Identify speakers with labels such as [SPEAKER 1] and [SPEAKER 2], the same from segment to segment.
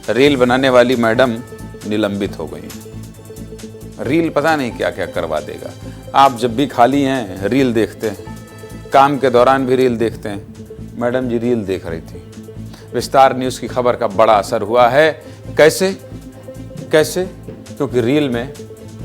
[SPEAKER 1] Reel बनाने वाली madam निलंबित हो गई। रील पता नहीं क्या क्या करवा देगा। आप जब भी खाली हैं रील देखते हैं, काम के दौरान भी रील देखते हैं। मैडम जी रील देख रही थी। विस्तार न्यूज़ की खबर का बड़ा असर हुआ है। कैसे? क्योंकि रील में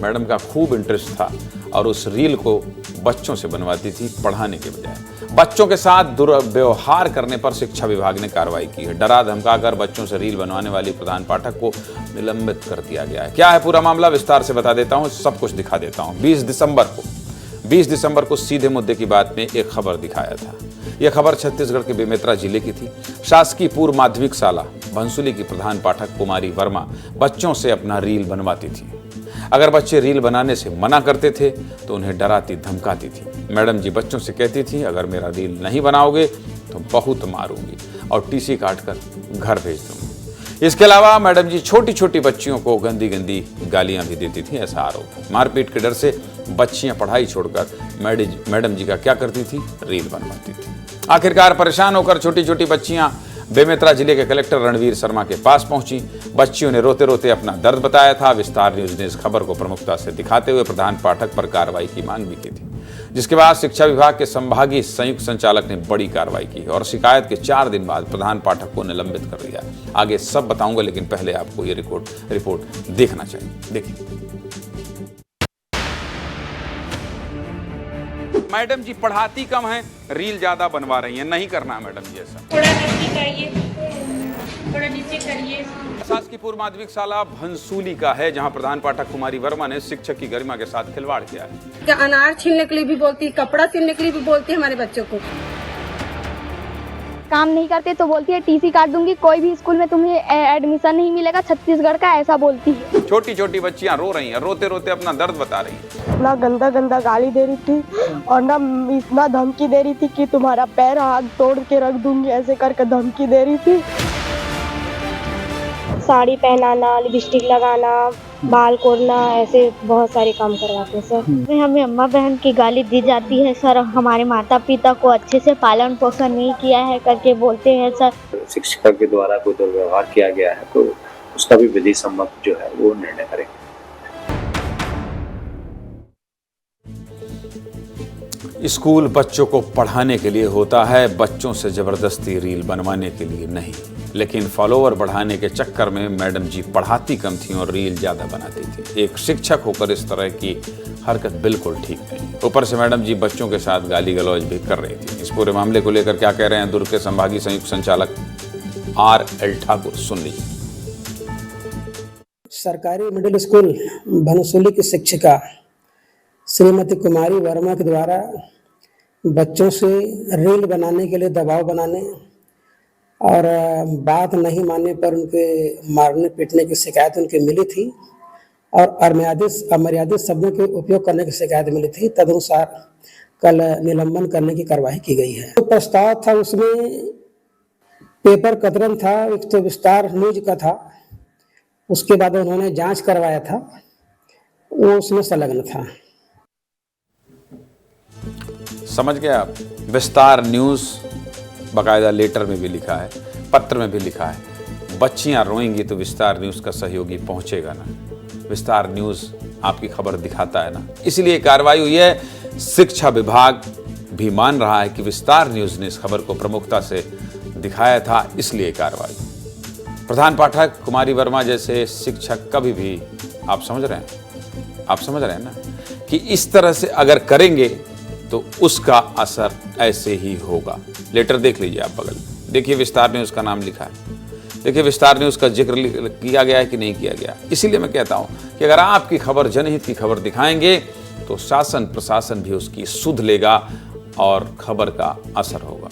[SPEAKER 1] मैडम का खूब इंटरेस्ट था और उस रील को बच्चों से बनवाती थी पढ़ाने के बजाय। बच्चों के साथ दुर्व्यवहार करने पर शिक्षा विभाग ने कार्रवाई की है। डरा धमकाकर बच्चों से रील बनवाने वाली प्रधान पाठक को निलंबित कर दिया गया है। क्या है पूरा मामला, विस्तार से बता देता हूं, सब कुछ दिखा देता हूं। 20 दिसंबर को सीधे मुद्दे की बात में एक खबर दिखाया था। यह खबर छत्तीसगढ़ के बेमेतरा जिले की थी। शासकीय पूर्व माध्यमिक शाला भनसुली की प्रधान पाठक कुमारी वर्मा बच्चों से अपना रील बनवाती थी। अगर बच्चे रील बनाने से मना करते थे तो उन्हें डराती धमकाती थी। मैडम जी बच्चों से कहती थी, अगर मेरा रील नहीं बनाओगे तो बहुत मारूंगी और टीसी काटकर घर भेज दूंगी। इसके अलावा मैडम जी छोटी छोटी बच्चियों को गंदी गंदी गालियां भी देती थी, ऐसा आरोप है। मारपीट के डर से बच्चियां पढ़ाई छोड़कर मैडम जी का क्या करती थी, रील बनवाती थी। आखिरकार परेशान होकर छोटी छोटी बच्चियां बेमेतरा जिले के कलेक्टर रणवीर शर्मा के पास पहुंची। बच्चियों ने रोते रोते अपना दर्द बताया था। विस्तार न्यूज ने इस खबर को प्रमुखता से दिखाते हुए प्रधान पाठक पर कार्रवाई की मांग भी की थी, जिसके बाद शिक्षा विभाग के संभागीय संयुक्त संचालक ने बड़ी कार्रवाई की और शिकायत के 4 दिन बाद प्रधान पाठक को निलंबित कर दिया। आगे सब बताऊंगा, लेकिन पहले आपको ये रिपोर्ट देखना चाहिए। देखिए, मैडम जी पढ़ाती कम है, रील ज्यादा बनवा रही हैं। नहीं करना है मैडम जी ऐसा।
[SPEAKER 2] थोड़ा नीचे करिए, थोड़ा नीचे करिए।
[SPEAKER 1] शासकीय पूर्व माध्यमिक शाला भनसूली का है, जहां प्रधान पाठक कुमारी वर्मा ने शिक्षक की गरिमा के साथ खिलवाड़ किया है।
[SPEAKER 3] क्या अनार छीलने के लिए भी बोलती है, कपड़ा सिलने के लिए भी बोलती है हमारे बच्चों को।
[SPEAKER 4] काम नहीं करते तो बोलती है टीसी काट दूंगी, कोई भी स्कूल में तुम्हें एडमिशन नहीं मिलेगा छत्तीसगढ़ का, ऐसा बोलती है।
[SPEAKER 1] छोटी छोटी बच्चियां रो रही हैं, रोते रोते अपना दर्द बता रही हैं।
[SPEAKER 5] ना गंदा गंदा गाली दे रही थी और ना इतना धमकी दे रही थी कि तुम्हारा पैर हाथ तोड़ के रख दूंगी, ऐसे करके धमकी दे रही थी। साड़ी पहनाना, लिपस्टिक लगाना, बाल कोड़ना, ऐसे बहुत सारे काम करवाते हैं सर।
[SPEAKER 4] हमें अम्मा बहन की गाली दी जाती है सर, हमारे माता पिता को अच्छे से पालन पोषण नहीं किया है करके बोलते हैं सर।
[SPEAKER 6] शिक्षक के द्वारा कोई दुर्व्यवहार किया गया है तो उसका भी विधि सम्मत जो है वो निर्णय करेंगे।
[SPEAKER 1] स्कूल बच्चों को पढ़ाने के लिए होता है, बच्चों से जबरदस्ती रील बनवाने के लिए नहीं। लेकिन फॉलोवर बढ़ाने के चक्कर में मैडम जी पढ़ाती कम थी और रील ज्यादा बनाती थी। एक शिक्षक होकर इस तरह की हरकत बिल्कुल ठीक नहीं। ऊपर से मैडम जी बच्चों के साथ गाली गलौज भी कर रही थी। इस पूरे मामले को लेकर क्या कह रहे हैं दुर्ग के संभागीय संयुक्त संचालक RL ठाकुर, सुन लीजिए।
[SPEAKER 7] सरकारी मिडिल स्कूल भनसुली की शिक्षिका श्रीमती कुमारी वर्मा के द्वारा बच्चों से रील बनाने के लिए दबाव बनाने और बात नहीं मानने पर उनके मारने पीटने की शिकायत उनकी मिली थी और अमर्यादित शब्दों के उपयोग करने की शिकायत मिली थी। तदनुसार कल निलंबन करने की कार्रवाई की गई है। तो प्रस्ताव था, उसमें पेपर कतरन था, एक तो विस्तार न्यूज का था, उसके बाद उन्होंने जांच करवाया था, वो उसमें संलग्न था।
[SPEAKER 1] समझ गए आप? विस्तार न्यूज़ बाकायदा लेटर में भी लिखा है, पत्र में भी लिखा है। बच्चियां रोएंगी तो विस्तार न्यूज़ का सहयोगी पहुंचेगा ना। विस्तार न्यूज़ आपकी खबर दिखाता है ना, इसलिए कार्रवाई हुई है। शिक्षा विभाग भी मान रहा है कि विस्तार न्यूज़ ने इस खबर को प्रमुखता से दिखाया था, इसलिए कार्रवाई। प्रधान पाठक कुमारी वर्मा जैसे शिक्षक कभी भी, आप समझ रहे हैं ना कि इस तरह से अगर करेंगे तो उसका असर ऐसे ही होगा। लेटर देख लीजिए आप बगल में, देखिए विस्तार न्यूज़ का नाम लिखा है, देखिए विस्तार न्यूज़ का जिक्र किया गया है कि नहीं किया गया। इसीलिए मैं कहता हूं कि अगर आपकी खबर जनहित की खबर दिखाएंगे तो शासन प्रशासन भी उसकी सुध लेगा और खबर का असर होगा।